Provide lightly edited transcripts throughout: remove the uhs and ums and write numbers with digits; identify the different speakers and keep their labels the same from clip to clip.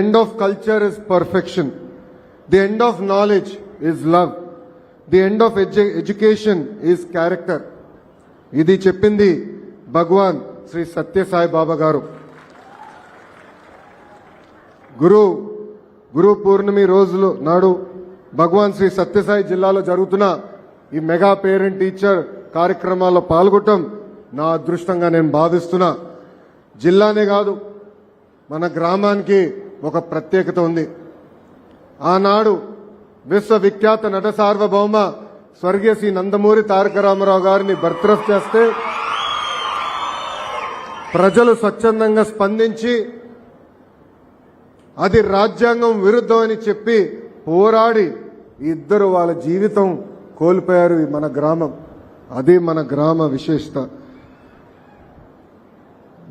Speaker 1: end of culture is perfection. The end of knowledge is love. The end of education is character. ఇది చెప్పింది భగవాన్ శ్రీ సత్యసాయి బాబా గారు. గురు పూర్ణమి రోజులు నాడు భగవాన్ శ్రీ సత్యసాయి జిల్లాలో జరుగుతున్న ఈ మెగా పేరెంట్ టీచర్ కార్యక్రమాల్లో పాల్గొనడం నా అదృష్టంగా నేను భావిస్తున్నా. జిల్లానే కాదు, మన గ్రామానికి ఒక ప్రత్యేకత ఉంది. ఆనాడు విశ్వవిఖ్యాత నట సార్వభౌమ స్వర్గీయ శ్రీ నందమూరి తారక రామారావు గారిని బర్తరఫ్ చేస్తే ప్రజలు స్వచ్ఛందంగా స్పందించి అది రాజ్యాంగం విరుద్ధం అని చెప్పి పోరాడి ఇద్దరు వాళ్ళ జీవితం కోల్పోయారు. మన గ్రామం, అది మన గ్రామ విశేషత.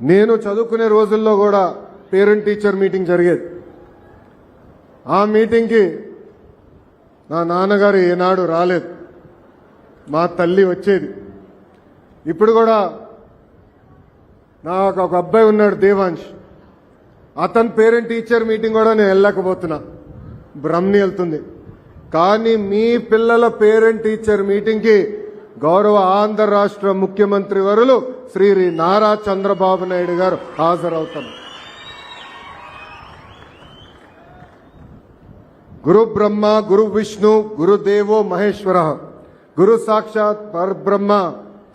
Speaker 1: నేను చదువుకునే రోజుల్లో కూడా పేరెంట్ టీచర్ మీటింగ్ జరిగేది. ఆ మీటింగ్కి నా నాన్నగారు ఏనాడు రాలేదు, మా తల్లి వచ్చేది. ఇప్పుడు కూడా నాకు ఒక అబ్బాయి ఉన్నాడు, దేవాంశ్. అతని పేరెంట్ టీచర్ మీటింగ్ కూడా నేను వెళ్ళలేకపోతున్నా, బ్రహ్మని వెళ్తుంది. కానీ మీ పిల్లల పేరెంట్ టీచర్ మీటింగ్కి గౌరవ ఆంధ్ర రాష్ట్ర ముఖ్యమంత్రి వరులు శ్రీ నారా చంద్రబాబు నాయుడు గారు హాజరవుతారు. గురు బ్రహ్మ గురు విష్ణు గురుదేవో మహేశ్వర గురు సాక్షాత్ పరబ్రహ్మ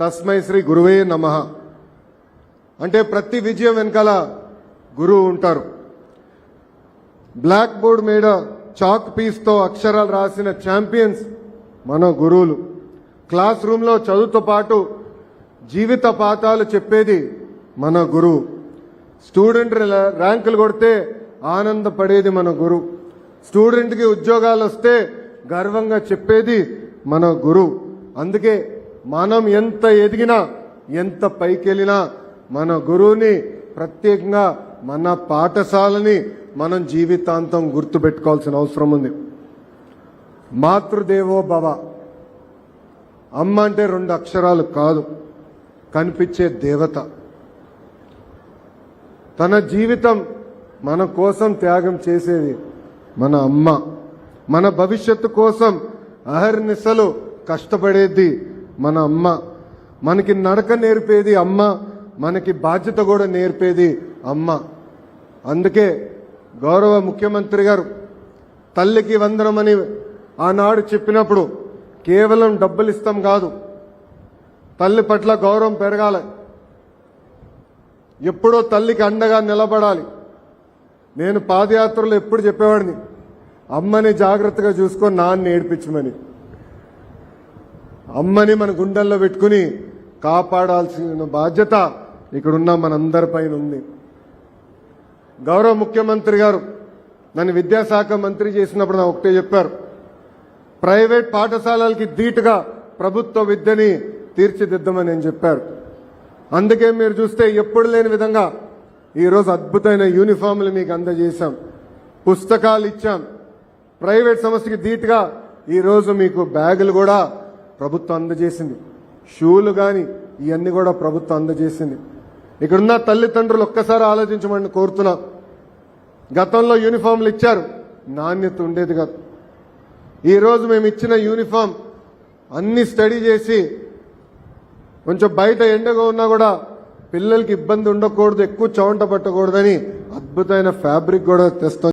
Speaker 1: తస్మై శ్రీ గురువే నమః. అంటే ప్రతి విజయం వెనకాల గురువు ఉంటారు. బ్లాక్ బోర్డ్ మీద చాక్ పీస్తో అక్షరాలు రాసిన ఛాంపియన్స్ మన గురువులు. క్లాస్ రూమ్లో చదువుతో పాటు జీవిత పాఠాలు చెప్పేది మన గురువు. స్టూడెంట్ ర్యాంకులు కొడితే ఆనందపడేది మన గురువు. స్టూడెంట్కి ఉద్యోగాలు వస్తే గర్వంగా చెప్పేది మన గురువు. అందుకే మనం ఎంత ఎదిగినా ఎంత పైకెళ్ళినా మన గురువుని, ప్రత్యేకంగా మన పాఠశాలని మనం జీవితాంతం గుర్తుపెట్టుకోవాల్సిన అవసరం ఉంది. మాతృదేవో భవ. అమ్మ అంటే 2 అక్షరాలు కాదు, కనిపించే దేవత. తన జీవితం మన కోసం త్యాగం చేసేది మన అమ్మ. మన భవిష్యత్తు కోసం అహర్నిశలు కష్టపడేది మన అమ్మ. మనకి నడక నేర్పేది అమ్మ, మనకి బాధ్యత కూడా నేర్పేది అమ్మ. అందుకే గౌరవ ముఖ్యమంత్రి గారు తల్లికి వందనమని ఆనాడు చెప్పినప్పుడు కేవలం డబ్బులు ఇస్తాం కాదు, తల్లి పట్ల గౌరవం పెరగాలి. ఎప్పుడో తల్లికి అండగా నిలబడాలి. నేను పాదయాత్రలో ఎప్పుడు చెప్పేవాడిని, అమ్మని జాగ్రత్తగా చూసుకొని నాన్న ఏడ్పించమని. అమ్మని మన గుండెల్లో పెట్టుకుని కాపాడాల్సిన బాధ్యత ఇక్కడున్న మనందరిపైన ఉంది. గౌరవ ముఖ్యమంత్రి గారు నన్ను విద్యాశాఖ మంత్రి చేసినప్పుడు నాకు ఒకటే చెప్పారు, ప్రైవేట్ పాఠశాలలకి ధీటుగా ప్రభుత్వ విద్యని తీర్చిదిద్దామని నేను చెప్పారు. అందుకే మీరు చూస్తే ఎప్పుడు లేని విధంగా ఈరోజు అద్భుతమైన యూనిఫామ్లు మీకు అందజేశాం, పుస్తకాలు ఇచ్చాం. ప్రైవేట్ సంస్థకి ధీటుగా ఈరోజు మీకు బ్యాగులు కూడా ప్రభుత్వం అందజేసింది, షూలు కానీ ఇవన్నీ కూడా ప్రభుత్వం అందజేసింది. ఇక్కడున్న తల్లిదండ్రులు ఒక్కసారి ఆలోచించమని కోరుతున్నా. గతంలో యూనిఫామ్లు ఇచ్చారు, నాణ్యత ఉండేది కాదు. ఈరోజు మేము ఇచ్చిన యూనిఫామ్ అన్ని స్టడీ చేసి కొంచెం బయట ఎండగా ఉన్నా కూడా పిల్లలకి ఇబ్బంది ఉండకూడదు, ఎక్కువ చెమట పట్టకూడదని అద్భుతమైన ఫ్యాబ్రిక్ కూడా తెస్తాం.